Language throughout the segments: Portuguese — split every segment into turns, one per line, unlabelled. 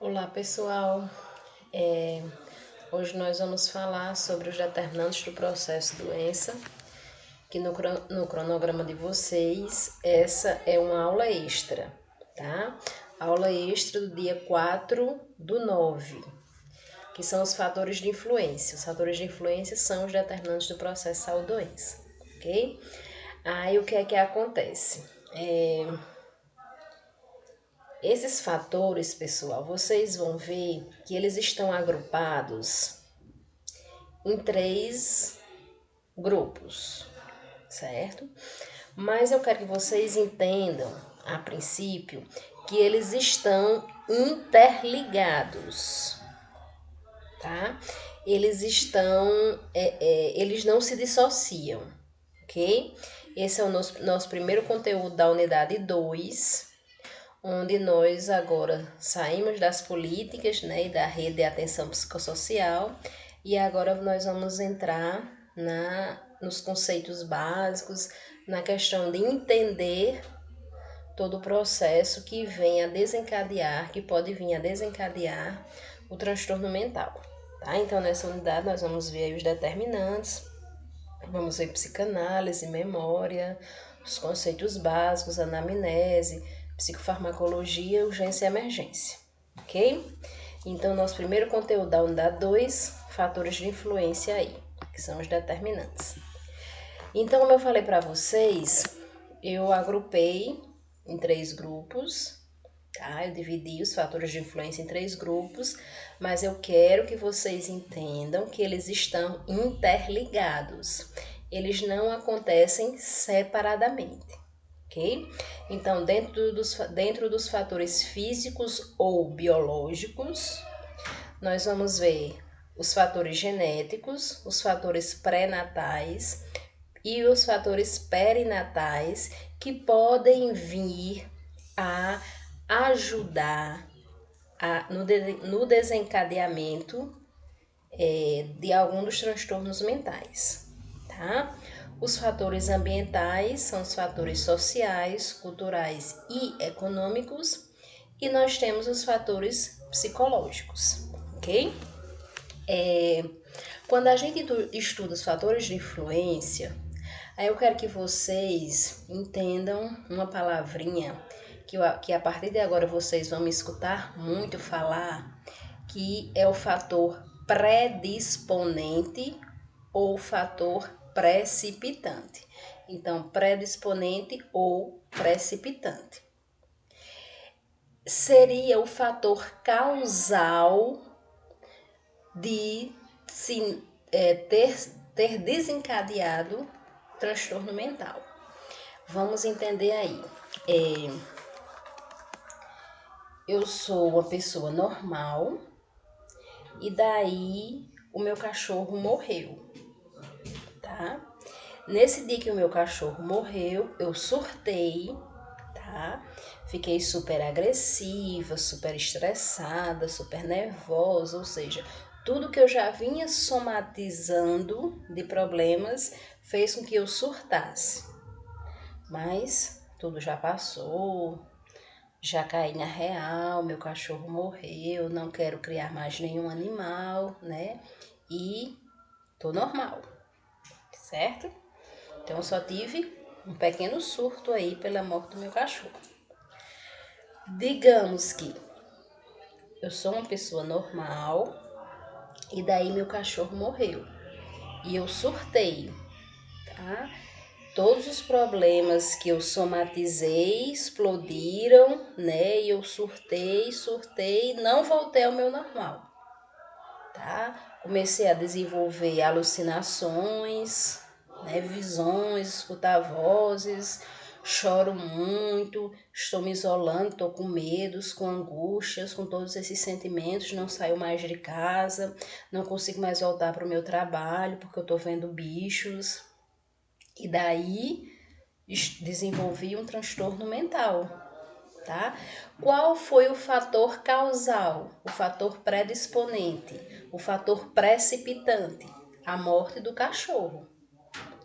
Olá pessoal, hoje nós vamos falar sobre os determinantes do processo doença, que no cronograma de vocês, essa é uma aula extra, tá? Aula extra do dia 4/9, que são os fatores de influência. Os fatores de influência são os determinantes do processo saúde-doença, ok? Aí o que é que acontece? Esses fatores, pessoal, vocês vão ver que eles estão agrupados em 3 grupos, certo? Mas eu quero que vocês entendam, a princípio, que eles estão interligados, tá? Eles não se dissociam, ok? Esse é o nosso primeiro conteúdo da unidade 2, onde nós agora saímos das políticas, né, e da rede de atenção psicossocial, e agora nós vamos entrar nos conceitos básicos, na questão de entender todo o processo que pode vir a desencadear o transtorno mental, tá? Então, nessa unidade nós vamos ver aí os determinantes, vamos ver psicanálise, memória, os conceitos básicos, anamnese, psicofarmacologia, urgência e emergência, ok? Então, nosso primeiro conteúdo da unidade 2, fatores de influência aí, que são os determinantes. Então, como eu falei para vocês, eu agrupei em 3 grupos, tá? Eu dividi os fatores de influência em 3 grupos, mas eu quero que vocês entendam que eles estão interligados. Eles não acontecem separadamente, ok? Então, dentro dos fatores físicos ou biológicos, nós vamos ver os fatores genéticos, os fatores pré-natais e os fatores perinatais que podem vir a ajudar no desencadeamento de algum dos transtornos mentais, tá? Os fatores ambientais são os fatores sociais, culturais e econômicos, e nós temos os fatores psicológicos, ok? Quando a gente estuda os fatores de influência, aí eu quero que vocês entendam uma palavrinha que a partir de agora vocês vão me escutar muito falar, que é o fator predisponente ou fator precipitante. Então, predisponente ou precipitante. Seria o fator causal de ter desencadeado transtorno mental. Vamos entender aí. Eu sou uma pessoa normal e daí o meu cachorro morreu, tá? Nesse dia que o meu cachorro morreu, eu surtei, tá? Fiquei super agressiva, super estressada, super nervosa, ou seja, tudo que eu já vinha somatizando de problemas fez com que eu surtasse. Mas tudo já passou, já caí na real, meu cachorro morreu, não quero criar mais nenhum animal, né? E tô normal, certo? Então eu só tive um pequeno surto aí pela morte do meu cachorro. Digamos que eu sou uma pessoa normal e daí meu cachorro morreu e eu surtei, tá? Todos os problemas que eu somatizei explodiram, né? E eu surtei, não voltei ao meu normal, tá? Comecei a desenvolver alucinações, né? Visões, escutar vozes, choro muito, estou me isolando, estou com medos, com angústias, com todos esses sentimentos, não saio mais de casa, não consigo mais voltar para o meu trabalho porque eu estou vendo bichos. E daí desenvolvi um transtorno mental, tá? Qual foi o fator causal, o fator predisponente, o fator precipitante? A morte do cachorro,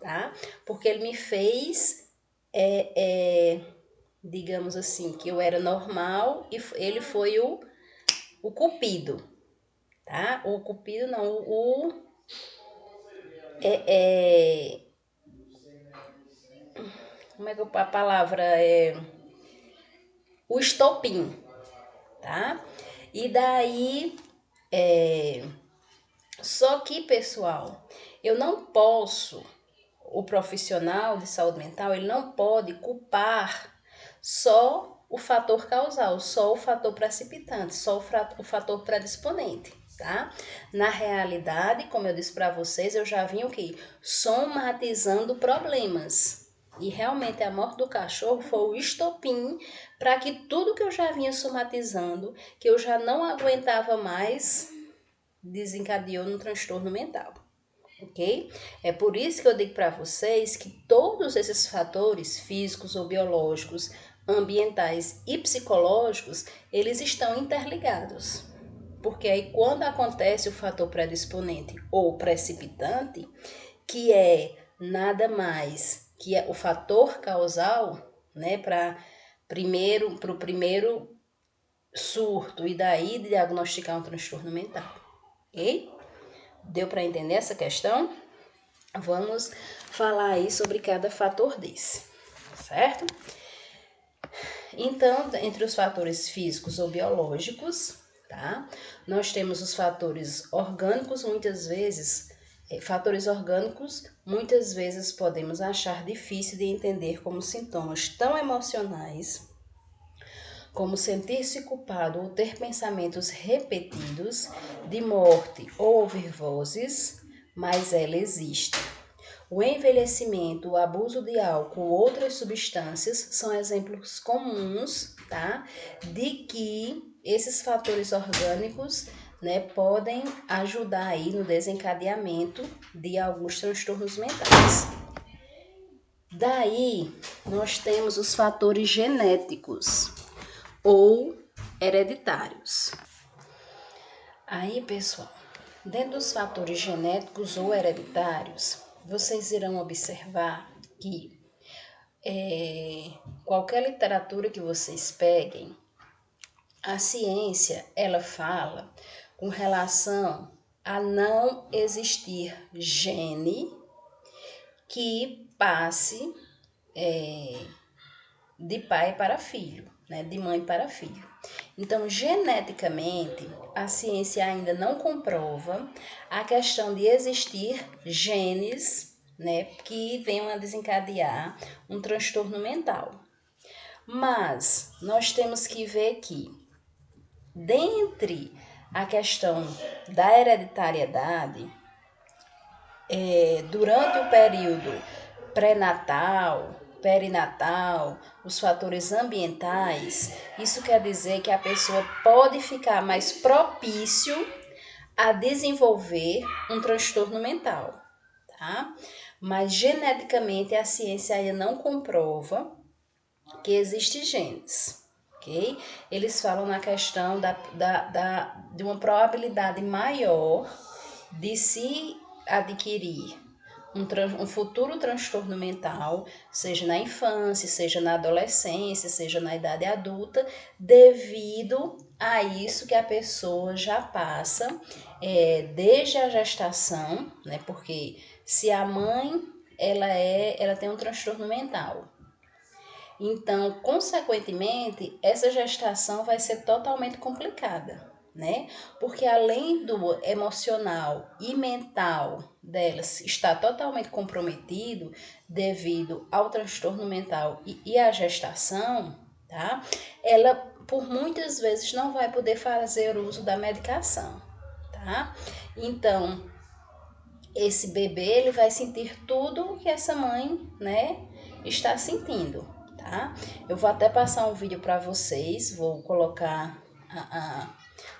tá? Porque ele me fez, digamos assim, que eu era normal e ele foi o o cupido, tá? O cupido não, como é que a palavra é? O estopim, tá? E daí, só que, pessoal, eu não posso, o profissional de saúde mental, ele não pode culpar só o fator causal, só o fator precipitante, só o fator predisponente, tá? Na realidade, como eu disse para vocês, eu já vim o quê? Somatizando problemas. E realmente a morte do cachorro foi o estopim para que tudo que eu já vinha somatizando, que eu já não aguentava mais, desencadeou no transtorno mental, ok? É por isso que eu digo para vocês que todos esses fatores físicos ou biológicos, ambientais e psicológicos, eles estão interligados. Porque aí quando acontece o fator predisponente ou precipitante, que é nada mais que o fator causal, né, para o primeiro surto e daí diagnosticar um transtorno mental, ok? Deu para entender essa questão? Vamos falar aí sobre cada fator desse, certo? Então, entre os fatores físicos ou biológicos, tá? Nós temos os fatores orgânicos, muitas vezes podemos achar difícil de entender como sintomas tão emocionais, como sentir-se culpado ou ter pensamentos repetidos de morte ou ouvir vozes, mas ela existe. O envelhecimento, o abuso de álcool ou outras substâncias são exemplos comuns, tá? De que esses fatores orgânicos, né, podem ajudar aí no desencadeamento de alguns transtornos mentais. Daí, nós temos os fatores genéticos ou hereditários. Aí, pessoal, dentro dos fatores genéticos ou hereditários, vocês irão observar que qualquer literatura que vocês peguem, a ciência, ela fala com relação a não existir gene que passe de pai para filho, né, de mãe para filho. Então, geneticamente, a ciência ainda não comprova a questão de existir genes, né, que venham a desencadear um transtorno mental. Mas nós temos que ver que, dentre a questão da hereditariedade, durante o período pré-natal, perinatal, os fatores ambientais, isso quer dizer que a pessoa pode ficar mais propício a desenvolver um transtorno mental, tá? Mas geneticamente a ciência ainda não comprova que existem genes, ok? Eles falam na questão de uma probabilidade maior de se adquirir um futuro transtorno mental, seja na infância, seja na adolescência, seja na idade adulta, devido a isso que a pessoa já passa desde a gestação, né? Porque se a mãe ela tem um transtorno mental, então, consequentemente, essa gestação vai ser totalmente complicada, né? Porque além do emocional e mental delas estar totalmente comprometido devido ao transtorno mental e à gestação, tá? Ela, por muitas vezes, não vai poder fazer uso da medicação, tá? Então, esse bebê, ele vai sentir tudo que essa mãe, né, está sentindo, tá? Eu vou até passar um vídeo para vocês, vou colocar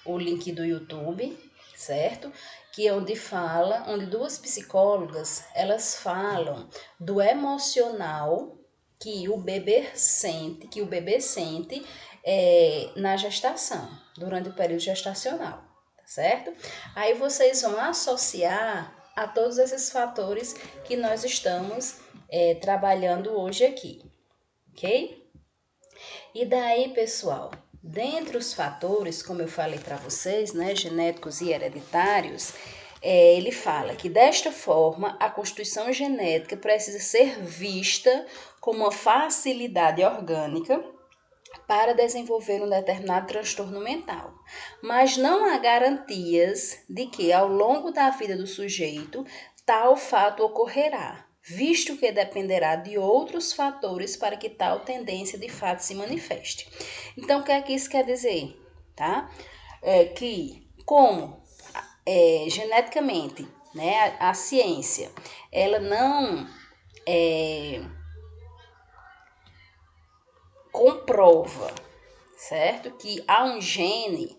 o link do YouTube, certo? Que é onde duas psicólogas, elas falam do emocional que o bebê sente na gestação, durante o período gestacional, tá certo? Aí vocês vão associar a todos esses fatores que nós estamos trabalhando hoje aqui, ok? E daí, pessoal,
Dentre os fatores, como eu falei para vocês, né, genéticos e hereditários, ele fala que desta forma a constituição genética precisa ser vista como uma facilidade orgânica para desenvolver um determinado transtorno mental, mas não há garantias de que ao longo da vida do sujeito tal fato ocorrerá, visto que dependerá de outros fatores para que tal tendência de fato se manifeste. Então, o que é que isso quer dizer? Tá? Que como geneticamente, né, a ciência, ela não comprova, certo? Que há um gene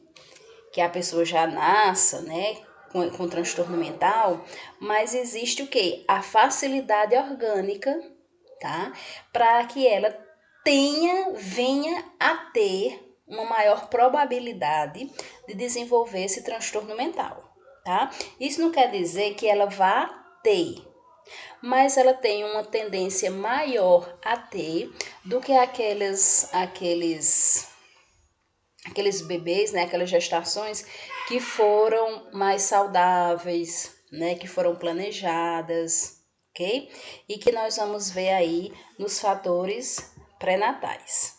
que a pessoa já nasça, né, com transtorno mental, mas existe o quê? A facilidade orgânica, tá? Para que ela venha a ter uma maior probabilidade de desenvolver esse transtorno mental, tá? Isso não quer dizer que ela vá ter, mas ela tem uma tendência maior a ter do que aqueles bebês, né, aquelas gestações que foram mais saudáveis, né, que foram planejadas, ok? E que nós vamos ver aí nos fatores pré-natais.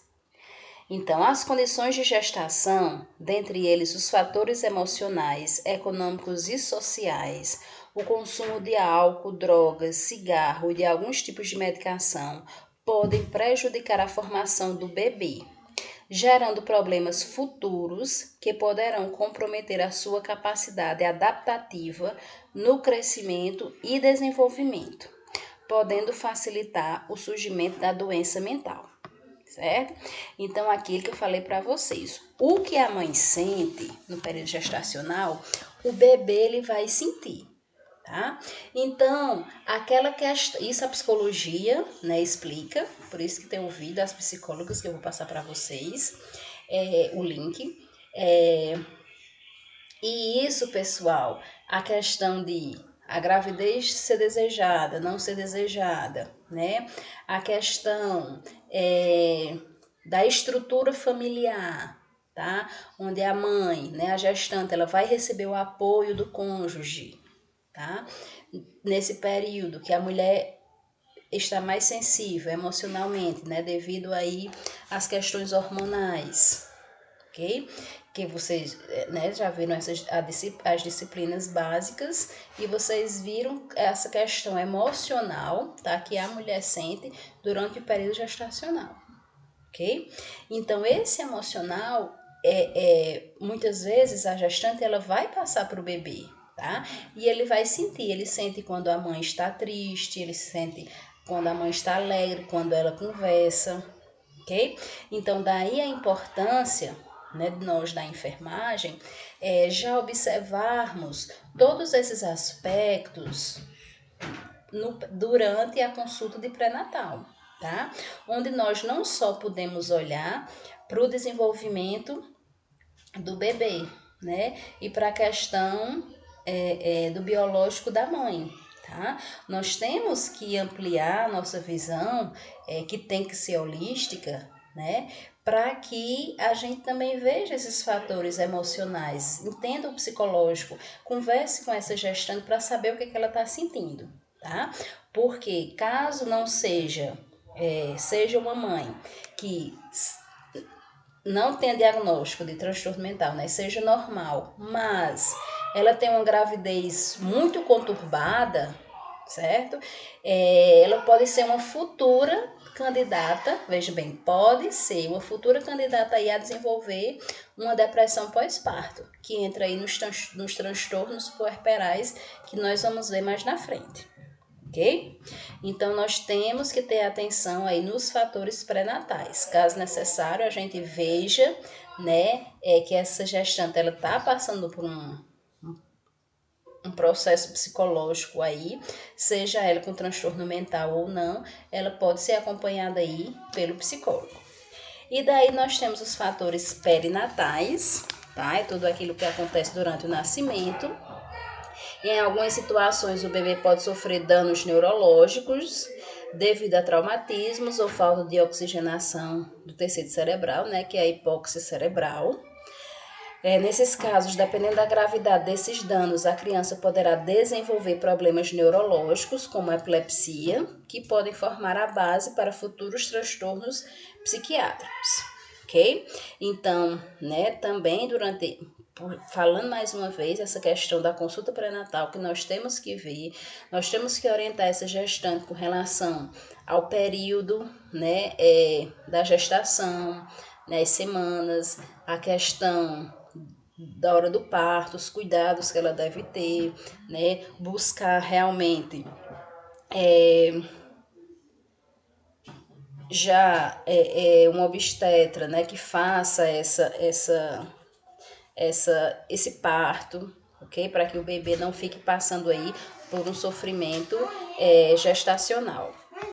Então, as condições de gestação, dentre eles os fatores emocionais, econômicos e sociais, o consumo de álcool, drogas, cigarro e de alguns tipos de medicação, podem prejudicar a formação do bebê, gerando problemas futuros que poderão comprometer a sua capacidade adaptativa no crescimento e desenvolvimento, podendo facilitar o surgimento da doença mental, certo? Então, aquilo que eu falei para vocês, o que a mãe sente no período gestacional, o bebê ele vai sentir. Tá? Então, aquela questão, isso a psicologia, né, explica, por isso que tem o vídeo das psicólogas que eu vou passar para vocês, o link. E isso, pessoal, a questão de a gravidez ser desejada, não ser desejada, né? A questão da estrutura familiar, tá? Onde a mãe, né, a gestante, ela vai receber o apoio do cônjuge, tá? Nesse período que a mulher está mais sensível emocionalmente, né, devido aí às questões hormonais, ok? Que vocês, né, já viram as disciplinas básicas e vocês viram essa questão emocional, tá, que a mulher sente durante o período gestacional, ok? Então, esse emocional, muitas vezes a gestante ela vai passar para o bebê, tá? E ele vai sentir, ele sente quando a mãe está triste, ele sente quando a mãe está alegre, quando ela conversa, ok? Então, daí a importância, né, de nós da enfermagem já observarmos todos esses aspectos durante a consulta de pré-natal, tá? Onde nós não só podemos olhar para o desenvolvimento do bebê, né? E para a questão do biológico da mãe, tá? Nós temos que ampliar a nossa visão, que tem que ser holística, né? Para que a gente também veja esses fatores emocionais, entenda o psicológico, converse com essa gestante para saber o que ela está sentindo, tá? Porque caso não seja uma mãe que não tenha diagnóstico de transtorno mental, né, seja normal, mas ela tem uma gravidez muito conturbada, certo? Ela pode ser uma futura candidata, veja bem, pode ser uma futura candidata aí a desenvolver uma depressão pós-parto, que entra aí nos transtornos puerperais que nós vamos ver mais na frente. Ok? Então, nós temos que ter atenção aí nos fatores pré-natais. Caso necessário, a gente veja, né, que essa gestante, ela tá passando por um processo psicológico aí, seja ela com transtorno mental ou não, ela pode ser acompanhada aí pelo psicólogo. E daí nós temos os fatores perinatais, tá? É tudo aquilo que acontece durante o nascimento. Em algumas situações, o bebê pode sofrer danos neurológicos, devido a traumatismos ou falta de oxigenação do tecido cerebral, né, que é a hipóxia cerebral. Nesses casos, dependendo da gravidade desses danos, a criança poderá desenvolver problemas neurológicos, como a epilepsia, que podem formar a base para futuros transtornos psiquiátricos, ok? Então, né, também falando mais uma vez, essa questão da consulta pré-natal que nós temos que ver, nós temos que orientar essa gestante com relação ao período, né, da gestação, né, as semanas, a questão da hora do parto, os cuidados que ela deve ter, né, buscar realmente um obstetra, né, que faça esse parto, ok? Para que o bebê não fique passando aí por um sofrimento gestacional.